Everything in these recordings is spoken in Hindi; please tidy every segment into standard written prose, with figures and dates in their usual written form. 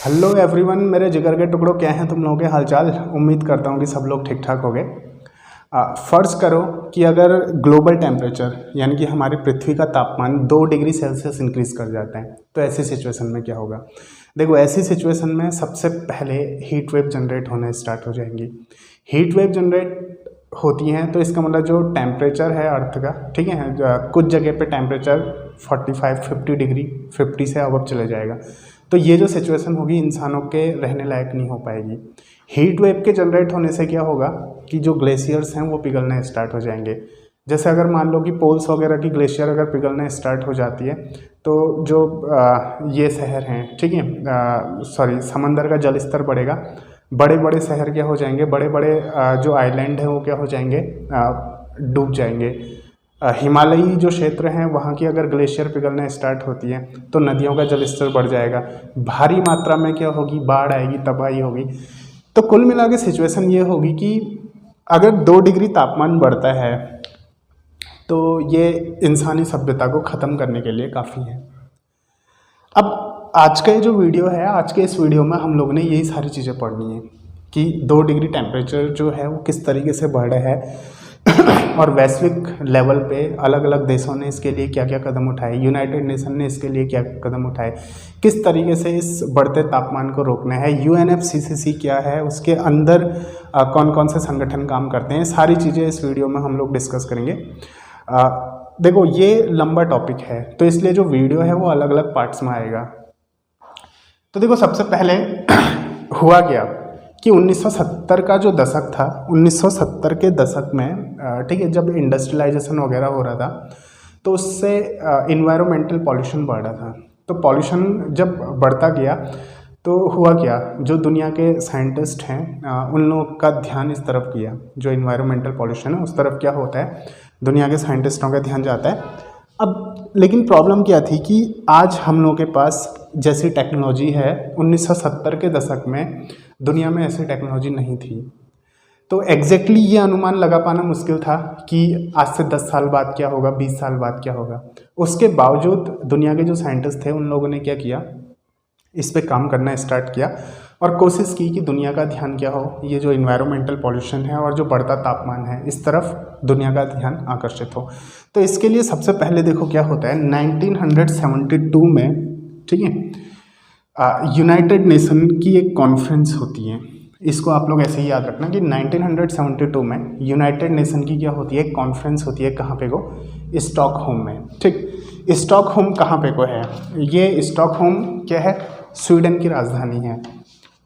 हेलो एवरीवन, मेरे जिगर के टुकड़ों, क्या हैं तुम लोगों के हालचाल। उम्मीद करता हूँ कि सब लोग ठीक ठाक हो गए। फ़र्ज़ करो कि अगर ग्लोबल टेम्परेचर यानी कि हमारी पृथ्वी का तापमान 2 डिग्री सेल्सियस इंक्रीज़ कर जाता है, तो ऐसी सिचुएशन में क्या होगा। देखो, ऐसी सिचुएशन में सबसे पहले हीट वेव जनरेट होने स्टार्ट हो जाएंगी। हीट वेव जनरेट होती हैं तो इसका मतलब जो टेम्परेचर है अर्थ का, ठीक है, कुछ जगह पे टेम्परेचर 45-50 डिग्री 50 से अब चले जाएगा। तो ये जो सिचुएशन होगी इंसानों के रहने लायक नहीं हो पाएगी। हीट वेव के जनरेट होने से क्या होगा कि जो ग्लेशियर्स हैं वो पिघलने स्टार्ट हो जाएंगे। जैसे अगर मान लो कि पोल्स वगैरह की ग्लेशियर अगर पिघलने स्टार्ट हो जाती है तो जो ये शहर हैं, ठीक है, सॉरी, समंदर का जल स्तर बढ़ेगा। बड़े बड़े शहर क्या हो जाएंगे, बड़े बड़े जो आइलैंड हैं वो क्या हो जाएंगे, डूब जाएंगे। हिमालयी जो क्षेत्र हैं वहाँ की अगर ग्लेशियर पिघलना स्टार्ट होती है तो नदियों का जल स्तर बढ़ जाएगा। भारी मात्रा में क्या होगी, बाढ़ आएगी, तबाही होगी। तो कुल मिला के सिचुएशन ये होगी कि अगर 2 डिग्री तापमान बढ़ता है तो ये इंसानी सभ्यता को ख़त्म करने के लिए काफ़ी है। अब आज का ये जो वीडियो है, आज के इस वीडियो में हम लोग ने यही सारी चीज़ें पढ़नी है कि 2 डिग्री टेम्परेचर जो है वो किस तरीके से बढ़ रहा है और वैश्विक लेवल पे अलग अलग देशों ने इसके लिए क्या क्या कदम उठाए, यूनाइटेड नेशन ने इसके लिए क्या कदम उठाए, किस तरीके से इस बढ़ते तापमान को रोकना है, UNFCCC क्या है, उसके अंदर कौन कौन से संगठन काम करते हैं, सारी चीज़ें इस वीडियो में हम लोग डिस्कस करेंगे। देखो, ये लंबा टॉपिक है तो इसलिए जो वीडियो है वो अलग अलग पार्ट्स में आएगा। तो देखो, सबसे पहले हुआ क्या कि 1970 का जो दशक था, 1970 के दशक में, ठीक है, जब इंडस्ट्रियलाइजेशन वगैरह हो रहा था तो उससे इन्वायरमेंटल पॉल्यूशन बढ़ रहा था। तो पॉल्यूशन जब बढ़ता गया तो हुआ क्या, जो दुनिया के साइंटिस्ट हैं उन लोगों का ध्यान इस तरफ किया, जो इन्वायरमेंटल पॉल्यूशन है उस तरफ क्या होता है, दुनिया के साइंटिस्टों का ध्यान जाता है। अब लेकिन प्रॉब्लम क्या थी कि आज हम लोगों के पास जैसी टेक्नोलॉजी है, 1970 के दशक में दुनिया में ऐसी टेक्नोलॉजी नहीं थी। तो एग्जैक्टली ये अनुमान लगा पाना मुश्किल था कि आज से 10 साल बाद क्या होगा, 20 साल बाद क्या होगा। उसके बावजूद दुनिया के जो साइंटिस्ट थे उन लोगों ने क्या किया, इस पे काम करना स्टार्ट किया और कोशिश की कि दुनिया का ध्यान क्या हो, ये जो इन्वायरमेंटल पॉल्यूशन है और जो बढ़ता तापमान है इस तरफ दुनिया का ध्यान आकर्षित हो। तो इसके लिए सबसे पहले देखो क्या होता है, 1972 में, ठीक है, यूनाइटेड नेशन की एक कॉन्फ्रेंस होती है। इसको आप लोग ऐसे ही याद रखना कि 1972 में यूनाइटेड नेशन की क्या होती है, एक कॉन्फ्रेंस होती है। कहाँ पे को, स्टॉकहोम में, ठीक। स्टॉकहोम कहाँ पे को है, ये स्टॉकहोम क्या है, स्वीडन की राजधानी है,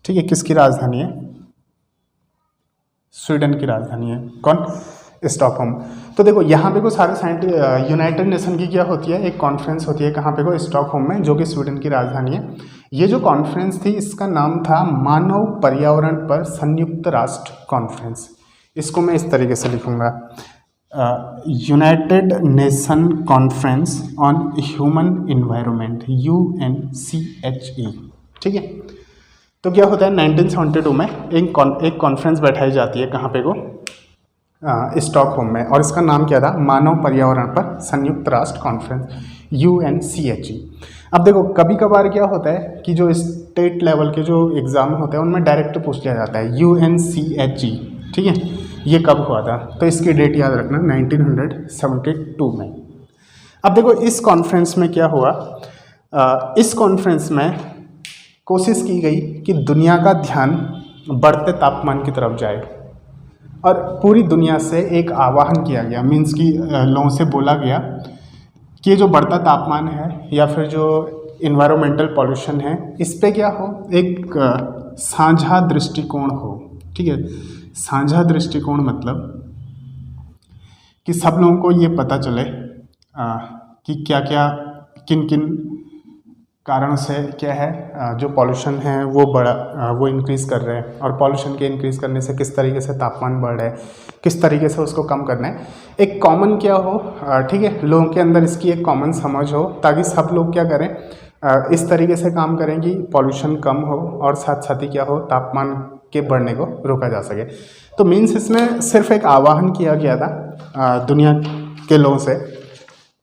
ठीक है। किसकी राजधानी है, स्वीडन की राजधानी है, कौन, स्टॉकहोम। तो देखो यहाँ पे को सारे यूनाइटेड नेशन की क्या होती है, एक कॉन्फ्रेंस होती है। कहाँ पे को, स्टॉकहोम में, जो कि स्वीडन की राजधानी है। ये जो कॉन्फ्रेंस थी इसका नाम था मानव पर्यावरण पर संयुक्त राष्ट्र कॉन्फ्रेंस। इसको मैं इस तरीके से लिखूंगा, United nation conference on human environment, UNCHE, ठीक है। तो क्या होता है, 1972 में एक कॉन्फ्रेंस बैठाई जाती है। कहाँ पे को, स्टॉकहोम में, और इसका नाम क्या था, मानव पर्यावरण पर संयुक्त राष्ट्र कॉन्फ्रेंस, UNCHE। अब देखो, कभी कभार क्या होता है कि जो स्टेट लेवल के जो एग्ज़ाम होते हैं उनमें डायरेक्ट पूछ लिया जाता है UNCHE, ठीक है, ये कब हुआ था। तो इसकी डेट याद रखना, 1972 में। अब देखो, इस कॉन्फ्रेंस में क्या हुआ, इस कॉन्फ्रेंस में कोशिश की गई कि दुनिया का ध्यान बढ़ते तापमान की तरफ जाए और पूरी दुनिया से एक आह्वान किया गया, मीन्स कि लोगों से बोला गया कि ये जो बढ़ता तापमान है या फिर जो इन्वायरमेंटल पॉल्यूशन है, इस पे क्या हो, एक साझा दृष्टिकोण हो, ठीक है। साझा दृष्टिकोण मतलब कि सब लोगों को ये पता चले कि क्या क्या, किन किन कारण से क्या है, जो पॉल्यूशन है वो इंक्रीज़ कर रहे हैं, और पॉल्यूशन के इंक्रीज़ करने से किस तरीके से तापमान बढ़ रहा है, किस तरीके से उसको कम करना है। एक कॉमन क्या हो, ठीक है, लोगों के अंदर इसकी एक कॉमन समझ हो, ताकि सब लोग क्या करें, इस तरीके से काम करें कि पॉल्यूशन कम हो और साथ साथ ही क्या हो, तापमान के बढ़ने को रोका जा सके। तो मीन्स इसमें सिर्फ एक आह्वान किया गया था दुनिया के लोगों से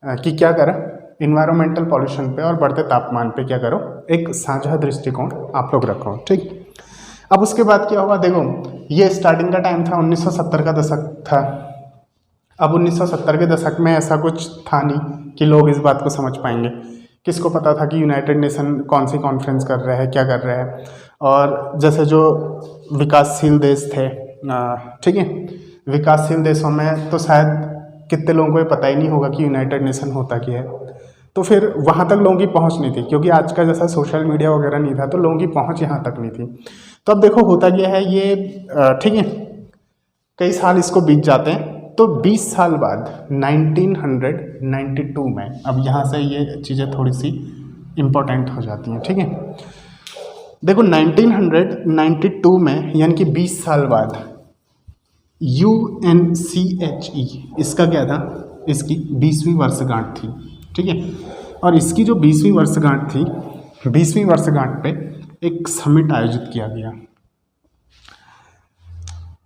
कि क्या करें, इन्वायरमेंटल पॉल्यूशन पे और बढ़ते तापमान पे क्या करो, एक साझा दृष्टिकोण आप लोग रखो। ठीक, अब उसके बाद क्या होगा, देखो ये स्टार्टिंग का टाइम था, 1970 का दशक था। अब 1970 के दशक में ऐसा कुछ था नहीं कि लोग इस बात को समझ पाएंगे। किसको पता था कि यूनाइटेड नेशन कौन सी कॉन्फ्रेंस कर रहा है, क्या कर रहा है। और जैसे जो विकासशील देश थे, ठीक है, विकासशील देशों में तो शायद कितने लोगों को ये पता ही नहीं होगा कि यूनाइटेड नेशन होता क्या है। तो फिर वहाँ तक लोगों की पहुँच नहीं थी, क्योंकि आज का जैसा सोशल मीडिया वगैरह नहीं था, तो लोगों की पहुँच यहाँ तक नहीं थी। तो अब देखो होता क्या है ये, ठीक है, कई साल इसको बीत जाते हैं। तो 20 साल बाद 1992 में, अब यहाँ से ये चीज़ें थोड़ी सी इम्पोर्टेंट हो जाती हैं। ठीक है, देखो 1992 में यानी कि 20 साल बाद UNCHE, इसका क्या था, इसकी 20वीं वर्षगांठ थी। ठीक है, और इसकी जो 20वीं वर्षगांठ थी, 20वीं वर्षगांठ पे एक समिट आयोजित किया गया।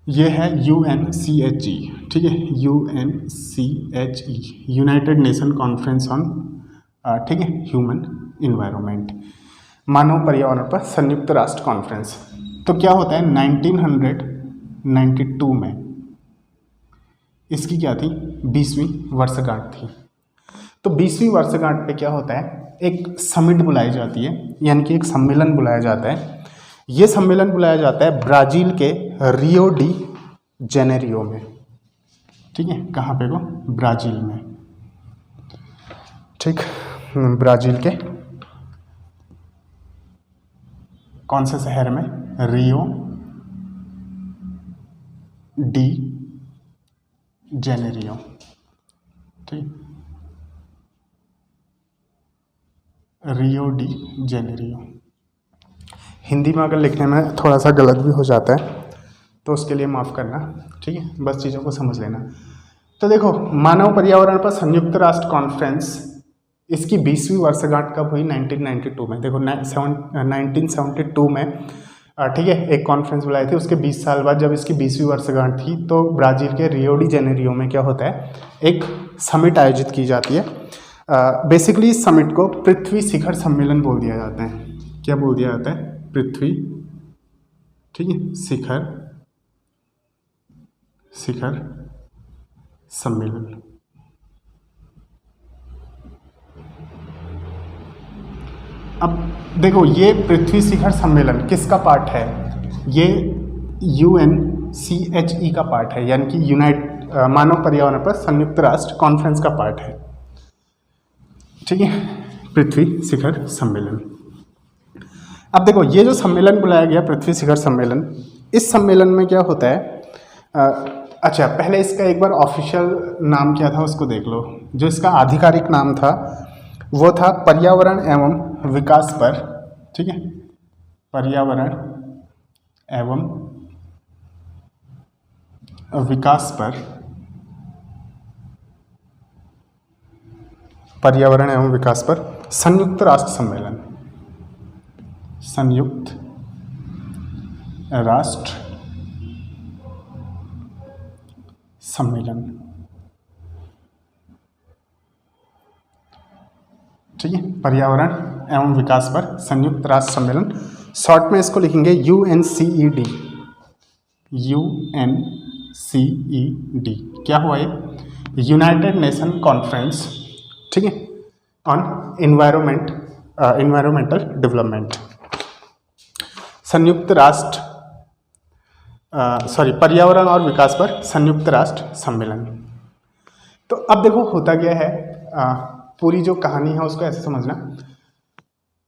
ये है UNCHE। ठीक है, UNCHE, United nation conference on, ठीक है, ह्यूमन इन्वायरमेंट, मानव पर्यावरण पर संयुक्त राष्ट्र कॉन्फ्रेंस। तो क्या होता है, 1992 में इसकी क्या थी, 20वीं वर्षगांठ थी। तो 20वीं वर्षगांठ पे क्या होता है, एक समिट बुलाई जाती है, यानी कि एक सम्मेलन बुलाया जाता है। ये सम्मेलन बुलाया जाता है ब्राज़ील के रियो डी जेनेरियो में। ठीक है, कहाँ पे, को ब्राज़ील में। ठीक, ब्राज़ील के कौन से शहर में, रियो डी जेनेरियो। ठीक, रियो डी जेनेरियो। हिंदी में अगर लिखने में थोड़ा सा गलत भी हो जाता है तो उसके लिए माफ़ करना। ठीक है, बस चीज़ों को समझ लेना। तो देखो, मानव पर्यावरण पर संयुक्त राष्ट्र कॉन्फ्रेंस, इसकी 20वीं वर्षगांठ कब हुई, 1992 में। देखो 1972 में, ठीक है, एक कॉन्फ्रेंस बुलाई थी। उसके 20 साल बाद जब इसकी 20वीं वर्षगांठ थी, तो ब्राज़ील के रियो डी जेनेरियो में क्या होता है, एक समिट आयोजित की जाती है। बेसिकली इस समिट को पृथ्वी शिखर सम्मेलन बोल दिया जाता है। क्या बोल दिया जाता है, पृथ्वी, ठीक है, शिखर सम्मेलन। अब देखो, ये पृथ्वी शिखर सम्मेलन किसका पार्ट है, ये UNCHE का पार्ट है, यानी कि मानव पर्यावरण पर संयुक्त राष्ट्र कॉन्फ्रेंस का पार्ट है। ठीक है, पृथ्वी शिखर सम्मेलन। अब देखो, ये जो सम्मेलन बुलाया गया, पृथ्वी शिखर सम्मेलन, इस सम्मेलन में क्या होता है, अच्छा पहले इसका एक बार ऑफिशियल नाम क्या था उसको देख लो। जो इसका आधिकारिक नाम था वो था पर्यावरण एवं विकास पर, ठीक है, पर्यावरण एवं विकास पर, पर्यावरण एवं विकास पर संयुक्त राष्ट्र सम्मेलन, संयुक्त राष्ट्र सम्मेलन। ठीक है, पर्यावरण एवं विकास पर संयुक्त राष्ट्र सम्मेलन, शॉर्ट में इसको लिखेंगे UNCED। UNCED क्या हुआ ये, यूनाइटेड नेशन कॉन्फ्रेंस, ठीक है, ऑन इन्वायरमेंटल डेवलपमेंट, संयुक्त राष्ट्र पर्यावरण और विकास पर संयुक्त राष्ट्र सम्मेलन। तो अब देखो होता क्या है, पूरी जो कहानी है उसको ऐसे समझना।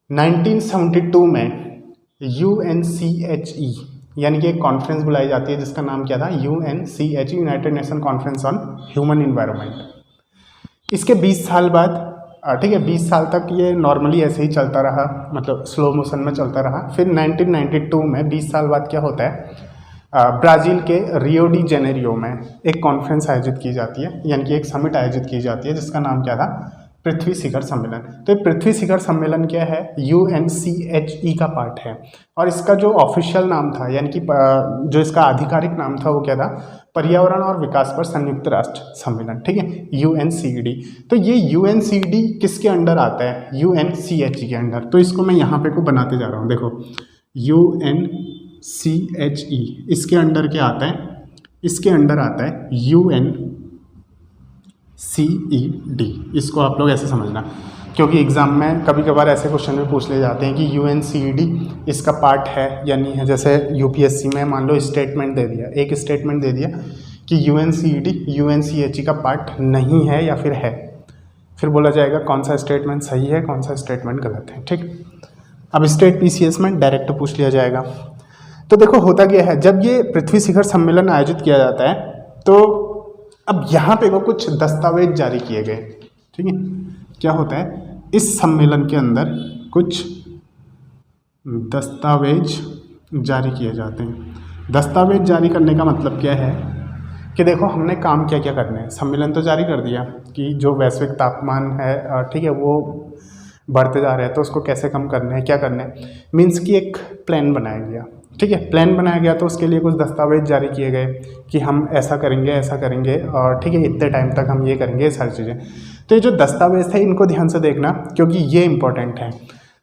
1972 में UNCHE यानी कि एक कॉन्फ्रेंस बुलाई जाती है जिसका नाम क्या था, UNCHE, United nation conference on human environment. इसके 20 साल बाद, ठीक है, 20 साल तक ये नॉर्मली ऐसे ही चलता रहा, मतलब स्लो मोशन में चलता रहा। फिर 1992 में 20 साल बाद क्या होता है, ब्राज़ील के रियो डी जेनेरियो में एक कॉन्फ्रेंस आयोजित की जाती है, यानी कि एक समिट आयोजित की जाती है जिसका नाम क्या था, पृथ्वी शिखर सम्मेलन। तो ये पृथ्वी शिखर सम्मेलन क्या है, UNCHE का पार्ट है, और इसका जो ऑफिशियल नाम था यानी कि जो इसका आधिकारिक नाम था वो क्या था, पर्यावरण और विकास पर संयुक्त राष्ट्र सम्मेलन, ठीक है, UNCED। तो ये UNCED किसके अंडर आता है, UNCHE के अंडर। तो इसको मैं यहाँ पे को बनाते जा रहा हूँ, देखो UNCHE इसके अंडर क्या आता है, इसके अंडर आता है UNCED। इसको आप लोग ऐसे समझना, क्योंकि एग्जाम में कभी कभार ऐसे क्वेश्चन भी पूछ ले जाते हैं कि UNCED इसका पार्ट है या नहीं है। जैसे UPSC में मान लो स्टेटमेंट दे दिया, एक स्टेटमेंट दे दिया कि UNCED UNCHE का पार्ट नहीं है या फिर है, फिर बोला जाएगा कौन सा स्टेटमेंट सही है कौन सा स्टेटमेंट गलत है, ठीक। अब स्टेट PCS में डायरेक्ट पूछ लिया जाएगा। तो देखो होता क्या है, जब ये पृथ्वी शिखर सम्मेलन आयोजित किया जाता है तो अब यहाँ पे वो कुछ दस्तावेज जारी किए गए, ठीक है। क्या होता है, इस सम्मेलन के अंदर कुछ दस्तावेज जारी किए जाते हैं। दस्तावेज जारी करने का मतलब क्या है कि देखो हमने काम क्या क्या करने हैं। सम्मेलन तो जारी कर दिया कि जो वैश्विक तापमान है, ठीक है, वो बढ़ते जा रहे हैं, तो उसको कैसे कम करना है, क्या करना है, मीन्स कि एक प्लान बनाया गया, ठीक है। प्लान बनाया गया तो उसके लिए कुछ दस्तावेज जारी किए गए कि हम ऐसा करेंगे और ठीक है इतने टाइम तक हम ये करेंगे, ये सारी चीज़ें। तो ये जो दस्तावेज थे इनको ध्यान से देखना क्योंकि ये इंपॉर्टेंट है।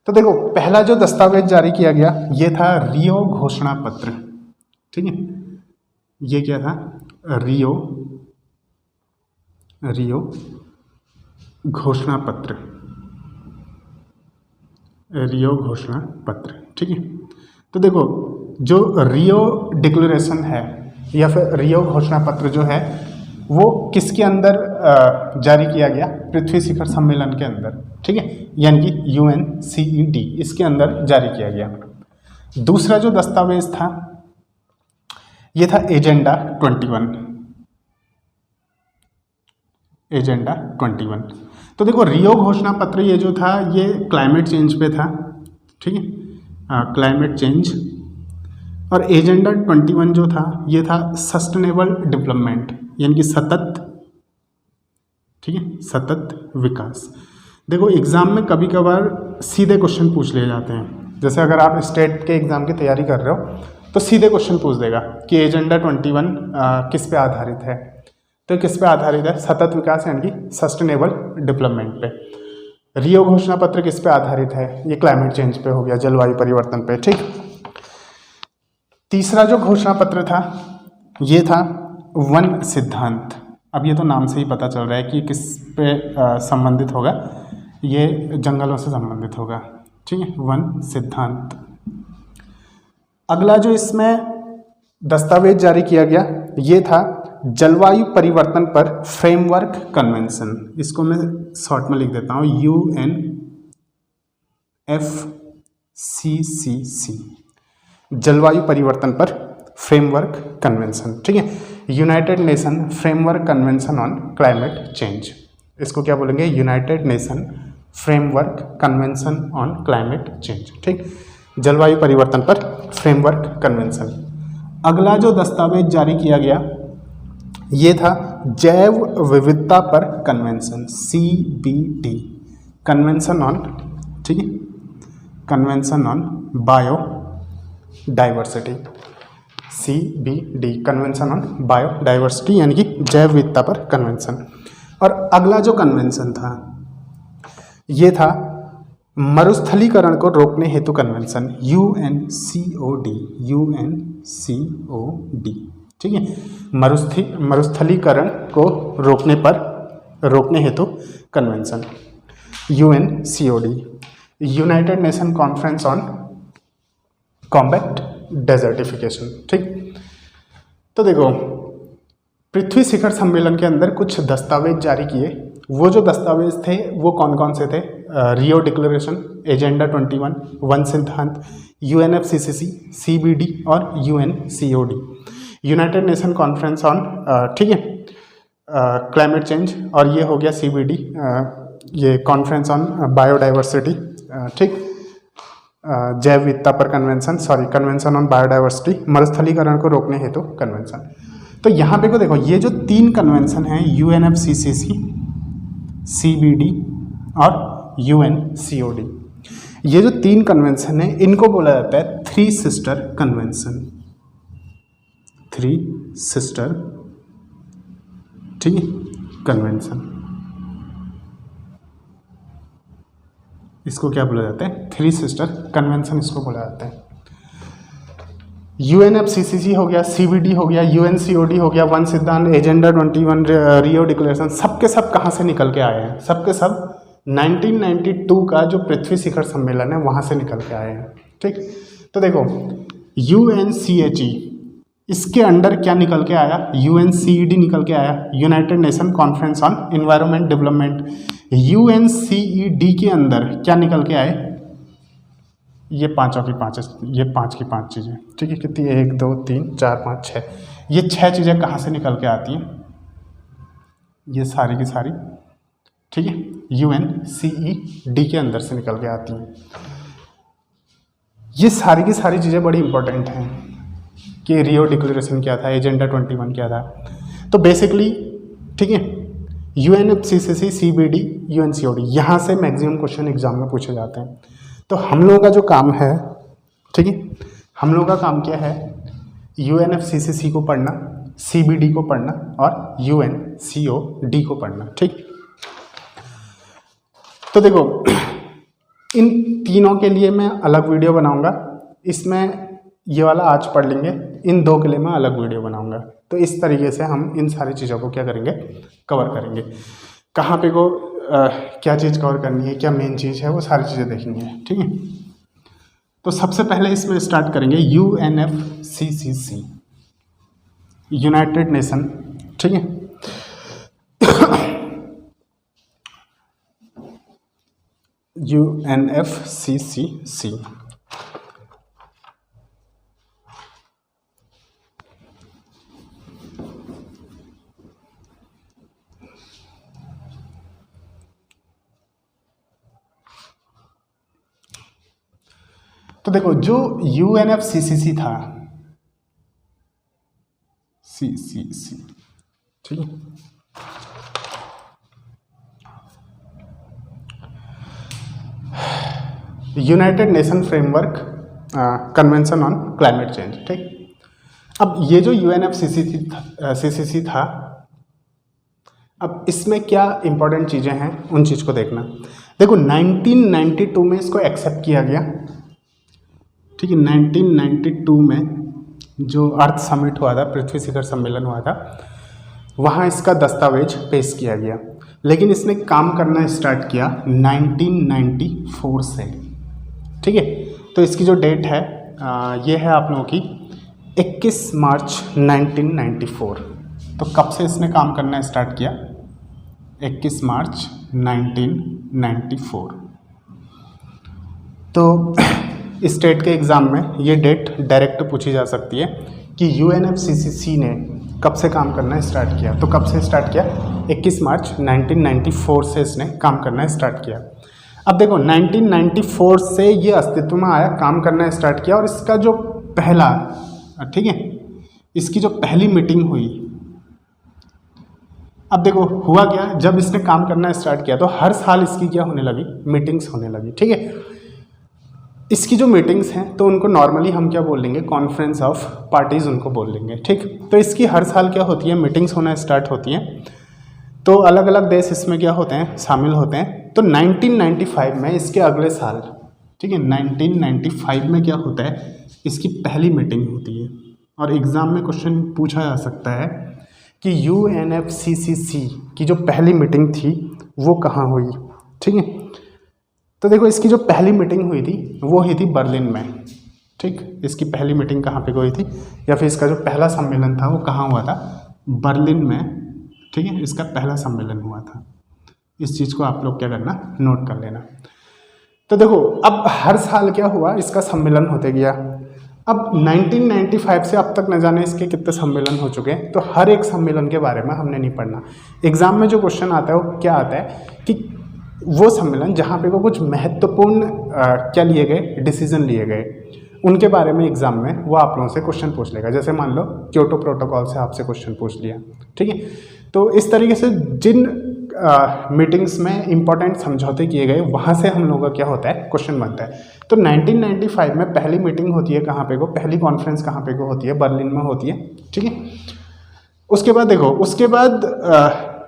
तो देखो पहला जो दस्तावेज जारी किया गया ये था रियो घोषणा पत्र, ठीक है। ये क्या था, रियो घोषणा पत्र, रियो घोषणा पत्र, ठीक है। तो देखो जो रियो डिक्लेरेशन है या फिर रियो घोषणा पत्र जो है वो किसके अंदर जारी किया गया, पृथ्वी शिखर सम्मेलन के अंदर, ठीक है, यानी कि UNCED इसके अंदर जारी किया गया। दूसरा जो दस्तावेज था ये था एजेंडा 21। तो देखो रियो घोषणा पत्र ये जो था ये क्लाइमेट चेंज पे था, ठीक है, क्लाइमेट चेंज। और एजेंडा 21 जो था ये था सस्टेनेबल डेवलपमेंट यानी कि सतत, ठीक है, सतत विकास। देखो एग्जाम में कभी कभार सीधे क्वेश्चन पूछ लिए जाते हैं। जैसे अगर आप स्टेट के एग्जाम की तैयारी कर रहे हो तो सीधे क्वेश्चन पूछ देगा कि एजेंडा 21 किस पे आधारित है। तो किस पे आधारित है, सतत विकास यानी कि सस्टेनेबल डेवलपमेंट पे। रियो घोषणा पत्र किस पे आधारित है, ये क्लाइमेट चेंज पे हो गया, जलवायु परिवर्तन पे, ठीक। तीसरा जो घोषणा पत्र था ये था वन सिद्धांत। अब ये तो नाम से ही पता चल रहा है कि किस पे संबंधित होगा, ये जंगलों से संबंधित होगा, ठीक है, वन सिद्धांत। अगला जो इसमें दस्तावेज जारी किया गया ये था जलवायु परिवर्तन पर फ्रेमवर्क कन्वेंशन। इसको मैं शॉर्ट में लिख देता हूँ UNFCCC, जलवायु परिवर्तन पर फ्रेमवर्क कन्वेंशन, ठीक है, United nation framework convention on climate change. इसको क्या बोलेंगे, United nation framework convention on climate change, ठीक, जलवायु परिवर्तन पर फ्रेमवर्क कन्वेंशन। अगला जो दस्तावेज जारी किया गया ये था जैव विविधता पर कन्वेंशन, CBD, कन्वेंशन ऑन, ठीक है, convention on bio diversity, CBD, convention on bio diversity यानी कि जैव विविधता पर कन्वेंशन। और अगला जो कन्वेंशन था ये था मरुस्थलीकरण को रोकने हेतु कन्वेंशन, UNCOD, ठीक है, मरुस्थलीकरण को रोकने हेतु convention, UNCOD, United nation conference on combat desertification, ठीक। तो देखो पृथ्वी शिखर सम्मेलन के अंदर कुछ दस्तावेज जारी किए। वो जो दस्तावेज थे वो कौन कौन से थे, रियो डिक्लेरेशन, एजेंडा 21, वन सिद्धांत, UNFCCC, CBD और UNCOD, United nation conference on, ठीक है, क्लाइमेट चेंज, और ये हो गया CBD, ये कॉन्फ्रेंस ऑन बायोडाइवर्सिटी, ठीक, जैव विविधता पर कन्वेंशन ऑन बायोडाइवर्सिटी, मरुस्थलीकरण को रोकने हेतु कन्वेंशन। तो यहाँ पे को देखो ये जो 3 कन्वेंशन हैं UNFCCC, CBD और UNCOD। ये जो 3 कन्वेंशन है इनको बोला जाता है three sister convention, three sister, ठीक है, कन्वेंशन। इसको क्या बोला जाता है? थ्री सिस्टर कन्वेंशन इसको बोला जाता है। UNFCCC हो गया, CBD हो गया, UNCOD हो गया, वन सिद्धांत, एजेंडा 21, रियो डिक्लेरेशन, सबके सब कहाँ से निकल के आए हैं? सबके सब 1992 का जो पृथ्वी शिखर सम्मेलन है वहाँ से निकल के आए हैं, ठीक। तो देखो UNCHE, इसके अंडर क्या निकल के आया? UNCED निकल के आया, United nation conference on environment development. UNCED के अंदर क्या निकल के आए? ये पांचों की पांच, ये पांच की पांच चीज़ें, ठीक है। कितनी? 1 2 3 4 5 6, ये 6 चीज़ें कहाँ से निकल के आती हैं? ये सारी की सारी, ठीक है, UNCED के अंदर से निकल के आती हैं। ये सारी की सारी चीज़ें बड़ी इंपॉर्टेंट हैं कि रियो डिक्लेरेशन क्या था, एजेंडा 21 क्या था। तो बेसिकली, ठीक है, UNFCCC, CBD, UNCOD, यहाँ से मैक्सिमम क्वेश्चन एग्जाम में पूछे जाते हैं। तो हम लोगों का जो काम है, ठीक है, हम लोगों का काम क्या है? UNFCCC को पढ़ना, CBD को पढ़ना और UNCOD को पढ़ना, ठीक। तो देखो इन तीनों के लिए मैं अलग वीडियो बनाऊंगा, इसमें ये वाला आज पढ़ लेंगे, इन 2 के लिए मैं अलग वीडियो बनाऊंगा। तो इस तरीके से हम इन सारी चीज़ों को क्या करेंगे? कवर करेंगे। कहाँ पे को क्या चीज़ कवर करनी है, क्या मेन चीज़ है, वो सारी चीज़ें देखेंगे, ठीक है। तो सबसे पहले इसमें स्टार्ट करेंगे UNFCCC, यूनाइटेड नेशन, ठीक है। UNFCCC, तो देखो जो UNFCCC था, CCC, ठीक है, United nation framework convention on climate change, ठीक। अब ये जो UNFCCC था, अब इसमें क्या इंपॉर्टेंट चीज़ें हैं उन चीज़ को देखना। देखो 1992 में इसको एक्सेप्ट किया गया, ठीक है। 1992 में जो अर्थ समिट हुआ था, पृथ्वी शिखर सम्मेलन हुआ था, वहाँ इसका दस्तावेज पेश किया गया। लेकिन इसने काम करना स्टार्ट किया 1994 से, ठीक है। तो इसकी जो डेट है ये है आप लोगों की 21 मार्च 1994। तो कब से इसने काम करना स्टार्ट किया? 21 मार्च 1994। तो स्टेट के एग्ज़ाम में ये डेट डायरेक्ट पूछी जा सकती है कि UNFCCC ने कब से काम करना स्टार्ट किया। तो कब से स्टार्ट किया? 21 मार्च 1994 से इसने काम करना स्टार्ट किया। अब देखो 1994 से ये अस्तित्व में आया, काम करना स्टार्ट किया, और इसका जो पहला, ठीक है, इसकी जो पहली मीटिंग हुई, अब देखो हुआ क्या, जब इसने काम करना स्टार्ट किया तो हर साल इसकी क्या होने लगी? मीटिंग्स होने लगी, ठीक है। इसकी जो मीटिंग्स हैं तो उनको नॉर्मली हम क्या बोल लेंगे? कॉन्फ्रेंस ऑफ पार्टीज़ उनको बोल लेंगे, ठीक। तो इसकी हर साल क्या होती है? मीटिंग्स होना स्टार्ट होती हैं। तो अलग अलग देश इसमें क्या होते हैं? शामिल होते हैं। तो 1995 में, इसके अगले साल, ठीक है, 1995 में क्या होता है? इसकी पहली मीटिंग होती है। और एग्ज़ाम में क्वेश्चन पूछा जा सकता है कि UNFCCC की जो पहली मीटिंग थी वो कहाँ हुई, ठीक है। तो देखो इसकी जो पहली मीटिंग हुई थी वो हुई थी बर्लिन में, ठीक। इसकी पहली मीटिंग कहाँ पे हुई थी, या फिर इसका जो पहला सम्मेलन था वो कहाँ हुआ था? बर्लिन में, ठीक है, इसका पहला सम्मेलन हुआ था। इस चीज़ को आप लोग क्या करना? नोट कर लेना। तो देखो अब हर साल क्या हुआ? इसका सम्मेलन होते गया। अब 1995 से अब तक न जाने इसके कितने सम्मेलन हो चुके हैं। तो हर एक सम्मेलन के बारे में हमने नहीं पढ़ना। एग्ज़ाम में जो क्वेश्चन आता है वो क्या आता है कि वो सम्मेलन जहाँ पे वो कुछ महत्वपूर्ण क्या लिए गए? डिसीजन लिए गए, उनके बारे में एग्जाम में वो आप लोगों से क्वेश्चन पूछ लेगा। जैसे मान लो क्योटो प्रोटोकॉल से आपसे क्वेश्चन पूछ लिया, ठीक है। तो इस तरीके से जिन मीटिंग्स में इंपॉर्टेंट समझौते किए गए, वहाँ से हम लोगों का क्या होता है, क्वेश्चन बनता है। तो 1995 में पहली मीटिंग होती है कहाँ पे को, पहली कॉन्फ्रेंस कहाँ पे को होती है, बर्लिन में होती है, ठीक है। उसके बाद देखो, उसके बाद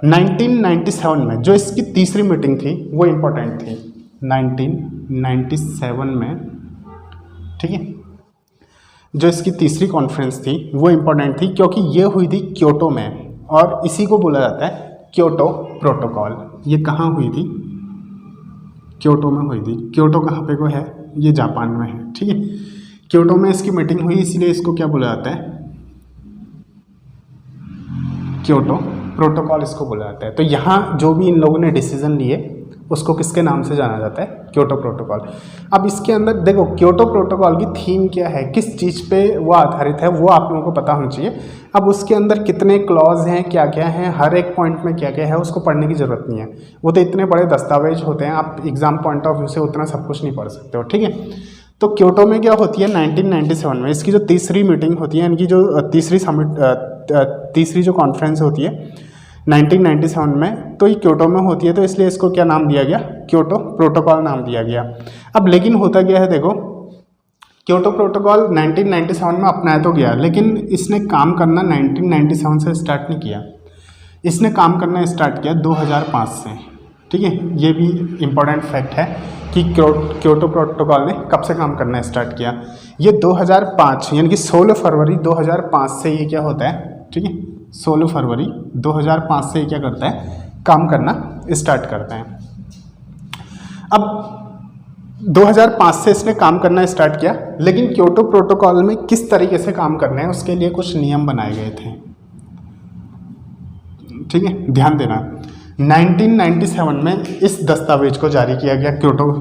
1997 में जो इसकी तीसरी मीटिंग थी वो इम्पोर्टेंट थी, 1997 में, ठीक है। जो इसकी तीसरी कॉन्फ्रेंस थी वो इम्पोर्टेंट थी क्योंकि ये हुई थी क्योटो में, और इसी को बोला जाता है क्योटो प्रोटोकॉल। ये कहाँ हुई थी, क्योटो में हुई थी। क्योटो कहाँ पे को है, ये जापान में है, ठीक है। क्योटो में इसकी मीटिंग हुई, इसलिए इसको क्या बोला जाता है, क्योटो प्रोटोकॉल इसको बोला जाता है। तो यहाँ जो भी इन लोगों ने डिसीजन लिए उसको किसके नाम से जाना जाता है, क्योटो प्रोटोकॉल। अब इसके अंदर देखो क्योटो प्रोटोकॉल की थीम क्या है, किस चीज़ पे वो आधारित है, वो आप लोगों को पता होना चाहिए। अब उसके अंदर कितने क्लॉज हैं, क्या क्या हैं, हर एक पॉइंट में क्या क्या है, उसको पढ़ने की ज़रूरत नहीं है। वो तो इतने बड़े दस्तावेज होते हैं, आप एग्जाम पॉइंट ऑफ व्यू से उतना सब कुछ नहीं पढ़ सकते हो, ठीक है। तो क्योटो में क्या होती है 1997 में, इसकी जो तीसरी मीटिंग होती है, इनकी जो तीसरी जो कॉन्फ्रेंस होती है 1997 में, तो ये क्योटो में होती है, तो इसलिए इसको क्या नाम दिया गया, क्योटो प्रोटोकॉल नाम दिया गया। अब लेकिन होता क्या है, देखो क्योटो प्रोटोकॉल 1997 में अपनाया तो गया, लेकिन इसने काम करना 1997 से स्टार्ट नहीं किया, इसने काम करना स्टार्ट किया 2005 से, ठीक है। ये भी इम्पोर्टेंट फैक्ट है कि क्योटो प्रोटोकॉल ने कब से काम करना स्टार्ट किया। ये 2005 यानी कि 16 फरवरी 2005 से ये क्या होता है, ठीक है, 16 फरवरी 2005 से क्या करता है, काम करना स्टार्ट करता है। अब 2005 से इसने काम करना स्टार्ट किया, लेकिन क्योटो प्रोटोकॉल में किस तरीके से काम करना है उसके लिए कुछ नियम बनाए गए थे, ठीक है, ध्यान देना। 1997 में इस दस्तावेज को जारी किया गया क्योटो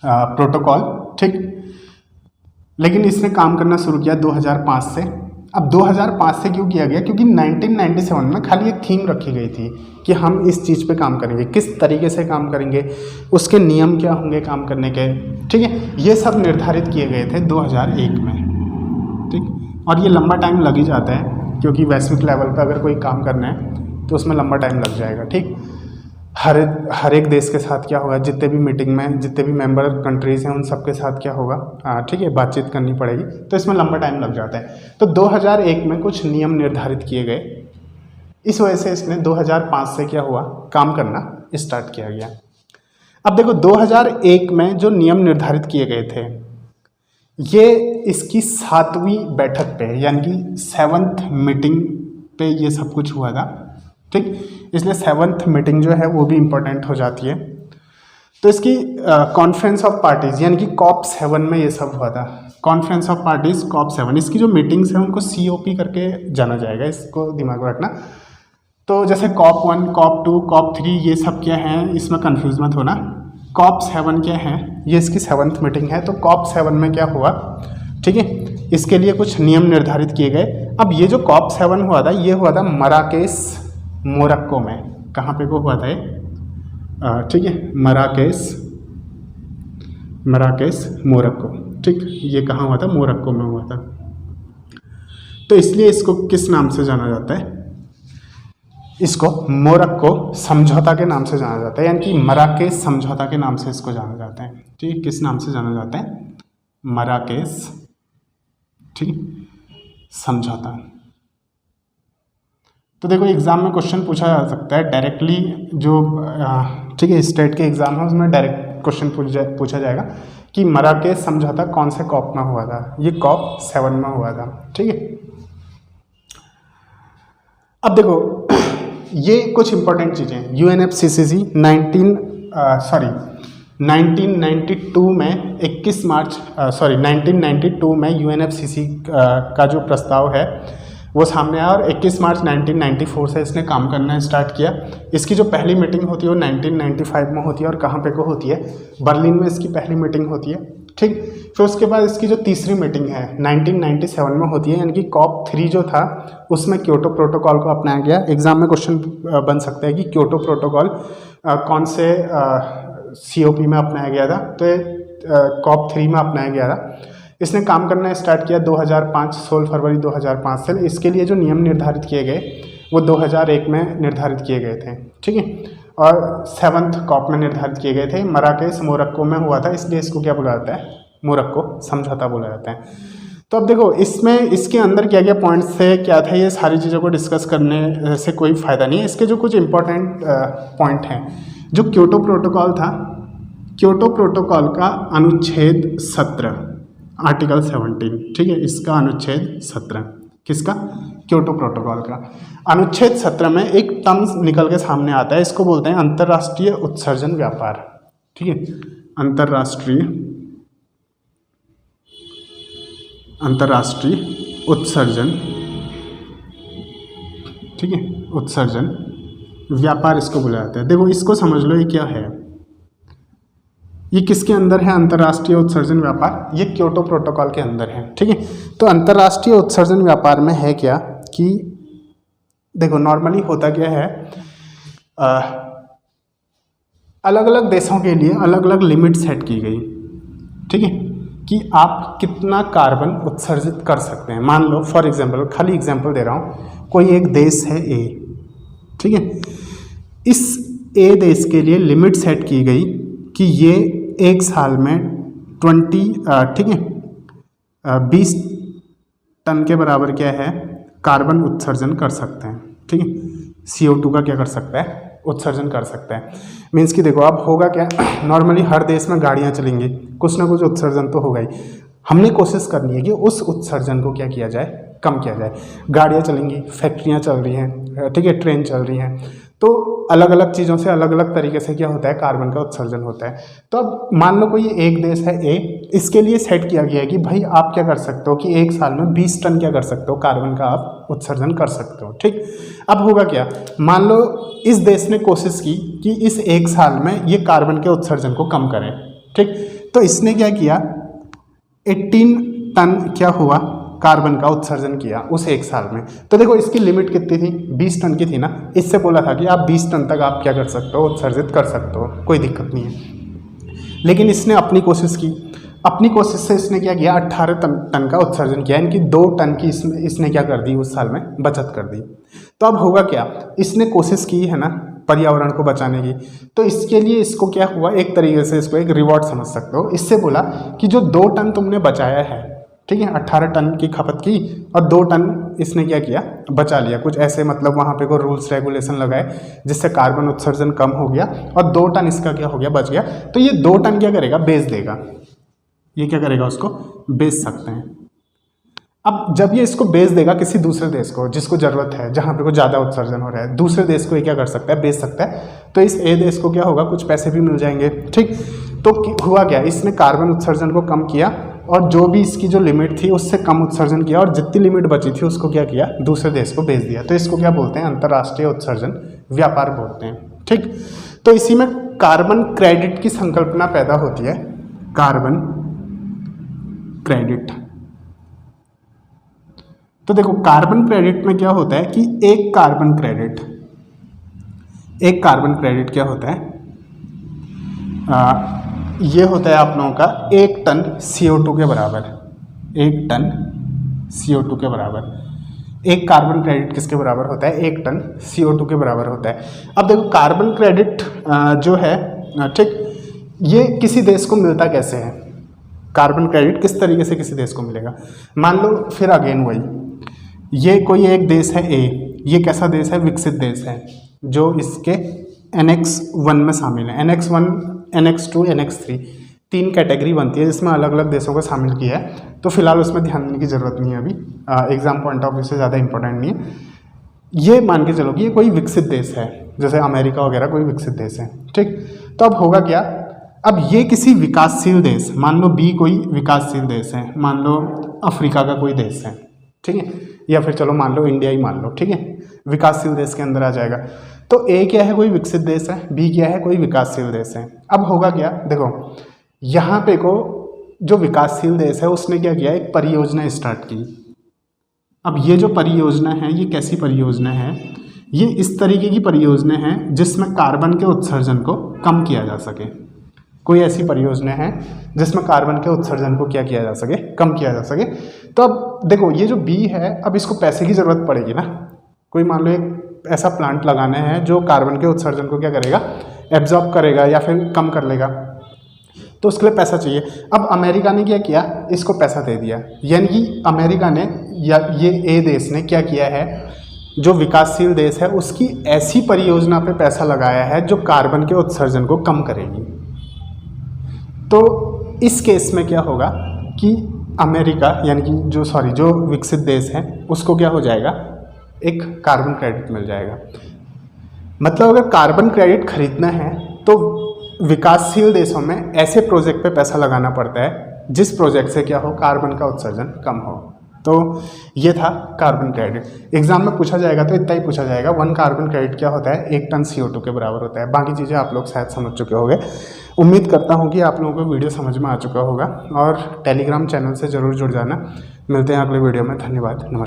प्रोटोकॉल, ठीक, लेकिन इसने काम करना शुरू किया 2005 से। अब 2005 से क्यों किया गया, क्योंकि 1997 में खाली एक थीम रखी गई थी कि हम इस चीज़ पे काम करेंगे, किस तरीके से काम करेंगे, उसके नियम क्या होंगे काम करने के, ठीक है। ये सब निर्धारित किए गए थे 2001 में, ठीक। और ये लंबा टाइम लग ही जाता है, क्योंकि वैश्विक लेवल पे अगर कोई काम करना है तो उसमें लंबा टाइम लग जाएगा, ठीक। हर एक देश के साथ क्या होगा, जितने भी मीटिंग में जितने भी मेंबर कंट्रीज़ हैं उन सब के साथ क्या होगा, ठीक है, बातचीत करनी पड़ेगी, तो इसमें लंबा टाइम लग जाता है। तो 2001 में कुछ नियम निर्धारित किए गए, इस वजह से इसने 2005 से क्या हुआ, काम करना स्टार्ट किया गया। अब देखो 2001 में जो नियम निर्धारित किए गए थे, ये इसकी 7वीं बैठक पे यानी कि 7th मीटिंग पे ये सब कुछ हुआ था, ठीक। इसलिए 7th मीटिंग जो है वो भी इम्पोर्टेंट हो जाती है। तो इसकी कॉन्फ्रेंस ऑफ पार्टीज यानी कि COP7 में ये सब हुआ था, कॉन्फ्रेंस ऑफ पार्टीज COP7। इसकी जो मीटिंग्स हैं उनको COP करके जाना जाएगा, इसको दिमाग में रखना। तो जैसे COP1, COP2, COP3 ये सब क्या हैं, इसमें कंफ्यूज मत होना। COP7 क्या है, ये इसकी 7th मीटिंग है। तो COP7 में क्या हुआ, ठीक है, इसके लिए कुछ नियम निर्धारित किए गए। अब ये जो COP7 हुआ था, ये हुआ था मराकेश मोरक्को में। कहाँ पे को हुआ था ये, ठीक है, मराकेश मोरक्को, ठीक। ये कहाँ हुआ था, मोरक्को में हुआ था। तो इसलिए इसको किस नाम से जाना जाता है, इसको मोरक्को समझौता के नाम से जाना जाता है, यानी कि मराकेश समझौता के नाम से इसको जाना जाता है, ठीक। किस नाम से जाना जाता है, मराकेश, ठीक, समझौता। तो देखो एग्जाम में क्वेश्चन पूछा जा सकता है डायरेक्टली, जो ठीक है स्टेट के एग्जाम है उसमें डायरेक्ट क्वेश्चन पूछा जाएगा कि मराकेश समझौता कौन से कॉप में हुआ था। ये COP7 में हुआ था, ठीक है। अब देखो ये कुछ इंपॉर्टेंट चीज़ें, UNFCCC 1992 में 1992 में UNFCCC का जो प्रस्ताव है वो सामने आया, और 21 मार्च 1994 से इसने काम करना स्टार्ट किया। इसकी जो पहली मीटिंग होती है वो 1995 में होती है, और कहाँ पे को होती है, बर्लिन में इसकी पहली मीटिंग होती है, ठीक। फिर उसके बाद इसकी जो तीसरी मीटिंग है 1997 में होती है, यानी कि COP3 जो था उसमें क्योटो प्रोटोकॉल को अपनाया गया। एग्जाम में क्वेश्चन बन सकता है कि क्योटो प्रोटोकॉल कौन से COP में अपनाया गया था, तो COP3 में अपनाया गया था। इसने काम करना स्टार्ट किया 2005, 16 फरवरी 2005 से। इसके लिए जो नियम निर्धारित किए गए वो 2001 में निर्धारित किए गए थे, ठीक है। और 7th कॉप में निर्धारित किए गए थे। मराकेश मोरक्को में हुआ था, इसलिए इसको क्या बोला जाता है, मोरक्को समझौता बोला जाता है। तो अब देखो इसमें इसके अंदर क्या क्या पॉइंट्स थे, क्या था, ये सारी चीज़ों को डिस्कस करने से कोई फ़ायदा नहीं है। इसके जो कुछ इंपॉर्टेंट पॉइंट हैं, जो क्योटो प्रोटोकॉल था, क्योटो प्रोटोकॉल का अनुच्छेद 17 आर्टिकल 17, ठीक है, इसका अनुच्छेद 17, किसका, क्योटो प्रोटोकॉल का अनुच्छेद 17 में एक टर्म निकल के सामने आता है, इसको बोलते हैं अंतर्राष्ट्रीय उत्सर्जन व्यापार, ठीक है, अंतर्राष्ट्रीय उत्सर्जन, ठीक है, उत्सर्जन व्यापार इसको बोला जाता है। देखो इसको समझ लो, ये क्या है, ये किसके अंदर है, अंतर्राष्ट्रीय उत्सर्जन व्यापार, ये क्योटो प्रोटोकॉल के अंदर है, ठीक है। तो अंतर्राष्ट्रीय उत्सर्जन व्यापार में है क्या कि देखो नॉर्मली होता क्या है, अलग अलग देशों के लिए अलग अलग लिमिट सेट की गई, ठीक है, कि आप कितना कार्बन उत्सर्जित कर सकते हैं। मान लो फॉर एग्जांपल, खाली एग्जांपल दे रहा हूँ, कोई एक देश है ए, ठीक है, इस ए देश के लिए लिमिट सेट की गई कि ये एक साल में 20 टन के बराबर क्या है, कार्बन उत्सर्जन कर सकते हैं, ठीक है, CO2 का क्या कर सकता है, उत्सर्जन कर सकता है। मीन्स कि देखो अब होगा क्या, नॉर्मली हर देश में गाड़ियाँ चलेंगी, कुछ ना कुछ उत्सर्जन तो होगा ही। हमने कोशिश करनी है कि उस उत्सर्जन को क्या किया जाए, कम किया जाए। गाड़ियाँ चलेंगी, फैक्ट्रियाँ चल रही हैं, ठीक है, ट्रेन चल रही हैं, तो अलग अलग चीज़ों से अलग अलग तरीके से क्या होता है, कार्बन का उत्सर्जन होता है। तो अब मान लो कोई एक देश है ए, इसके लिए सेट किया गया है कि भाई आप क्या कर सकते हो कि एक साल में 20 टन क्या कर सकते हो, कार्बन का आप उत्सर्जन कर सकते हो, ठीक। अब होगा क्या, मान लो इस देश ने कोशिश की कि इस एक साल में ये कार्बन के उत्सर्जन को कम करें, ठीक। तो इसने क्या किया, 18 टन क्या हुआ, कार्बन का उत्सर्जन किया उस एक साल में। तो देखो इसकी लिमिट कितनी थी, 20 टन की थी ना। इससे बोला था कि आप 20 टन तक आप क्या कर सकते हो, उत्सर्जित कर सकते हो, कोई दिक्कत नहीं है। लेकिन इसने अपनी कोशिश की, अपनी कोशिश से इसने क्या किया, 18 टन का उत्सर्जन किया, इनकी 2 टन की इसने क्या कर दी, उस साल में बचत कर दी। तो अब होगा क्या, इसने कोशिश की है ना पर्यावरण को बचाने की, तो इसके लिए इसको क्या हुआ, एक तरीके से इसको एक रिवॉर्ड समझ सकते हो। इससे बोला कि जो 2 टन तुमने बचाया है, ठीक है, 18 टन की खपत की और 2 टन इसने क्या किया, बचा लिया, कुछ ऐसे मतलब वहाँ पे कोई रूल्स रेगुलेशन लगाए जिससे कार्बन उत्सर्जन कम हो गया और 2 टन इसका क्या हो गया, बच गया। तो ये 2 टन क्या करेगा, बेच देगा, ये क्या करेगा, उसको बेच सकते हैं। अब जब ये इसको बेच देगा किसी दूसरे देश को जिसको ज़रूरत है, जहाँ पे कोई ज़्यादा उत्सर्जन हो रहा है, दूसरे देश को ये क्या कर सकता है, बेच सकता है। तो इस ए देश को क्या होगा, कुछ पैसे भी मिल जाएंगे, ठीक। तो हुआ क्या, इसने कार्बन उत्सर्जन को कम किया और जो भी इसकी जो लिमिट थी उससे कम उत्सर्जन किया और जितनी लिमिट बची थी उसको क्या किया, दूसरे देश को बेच दिया। तो इसको क्या बोलते हैं, अंतर्राष्ट्रीय उत्सर्जन व्यापार बोलते हैं, ठीक। तो इसी में कार्बन क्रेडिट की संकल्पना पैदा होती है, कार्बन क्रेडिट। तो देखो कार्बन क्रेडिट में क्या होता है कि एक कार्बन क्रेडिट क्या होता है, ये होता है आप लोगों का 1 टन CO2 के बराबर, 1 टन CO2 के बराबर। एक कार्बन क्रेडिट किसके बराबर होता है, 1 टन CO2 के बराबर होता है। अब देखो कार्बन क्रेडिट जो है, ठीक, ये किसी देश को मिलता कैसे है, कार्बन क्रेडिट किस तरीके से किसी देश को मिलेगा। मान लो फिर अगेन वही, ये कोई एक देश है ए, ये कैसा देश है, विकसित देश है, जो इसके Annex 1 में शामिल है। Annex 1, Annex 2, Annex 3 3 कैटेगरी बनती है जिसमें अलग अलग देशों को शामिल किया है। तो फिलहाल उसमें ध्यान देने की ज़रूरत नहीं है, अभी एग्जाम पॉइंट ऑफ व्यू से ज़्यादा इंपॉर्टेंट नहीं है। ये मान के चलो कि ये कोई विकसित देश है, जैसे अमेरिका वगैरह कोई विकसित देश है, ठीक। तो अब होगा क्या, अब ये किसी विकासशील देश, मान लो बी कोई विकासशील देश है, मान लो अफ्रीका का कोई देश है, ठीक है, या फिर चलो मान लो इंडिया ही मान लो, ठीक है, विकासशील देश के अंदर आ जाएगा। तो ए क्या है, कोई विकसित देश है, बी क्या है, कोई विकासशील देश है। अब होगा क्या, देखो यहाँ पे को जो विकासशील देश है उसने क्या किया, एक परियोजना स्टार्ट की। अब ये जो परियोजना है, ये कैसी परियोजना है, ये इस तरीके की परियोजना है जिसमें कार्बन के उत्सर्जन को कम किया जा सके। कोई ऐसी परियोजना है जिसमें कार्बन के उत्सर्जन को क्या किया जा सके, कम किया जा सके। तो अब देखो ये जो बी है, अब इसको पैसे की ज़रूरत पड़ेगी ना। कोई मान लो एक ऐसा प्लांट लगाना है जो कार्बन के उत्सर्जन को क्या करेगा, एब्जॉर्ब करेगा या फिर कम कर लेगा, तो उसके लिए पैसा चाहिए। अब अमेरिका ने क्या किया, इसको पैसा दे दिया। यानी कि अमेरिका ने या ये ए देश ने क्या किया है, जो विकासशील देश है उसकी ऐसी परियोजना पे पैसा लगाया है जो कार्बन के उत्सर्जन को कम करेगी। तो इस केस में क्या होगा कि अमेरिका यानी कि जो विकसित देश है उसको क्या हो जाएगा, एक कार्बन क्रेडिट मिल जाएगा। मतलब अगर कार्बन क्रेडिट खरीदना है तो विकासशील देशों में ऐसे प्रोजेक्ट पे पैसा लगाना पड़ता है जिस प्रोजेक्ट से क्या हो, कार्बन का उत्सर्जन कम हो। तो ये था कार्बन क्रेडिट। एग्जाम में पूछा जाएगा तो इतना ही पूछा जाएगा, 1 कार्बन क्रेडिट क्या होता है, 1 टन CO2 के बराबर होता है। बाकी चीज़ें आप लोग शायद समझ चुके होंगे। उम्मीद करता हूँ कि आप लोगों को वीडियो समझ में आ चुका होगा और टेलीग्राम चैनल से ज़रूर जुड़ जाना। मिलते हैं अगले वीडियो में। धन्यवाद, नमस्कार।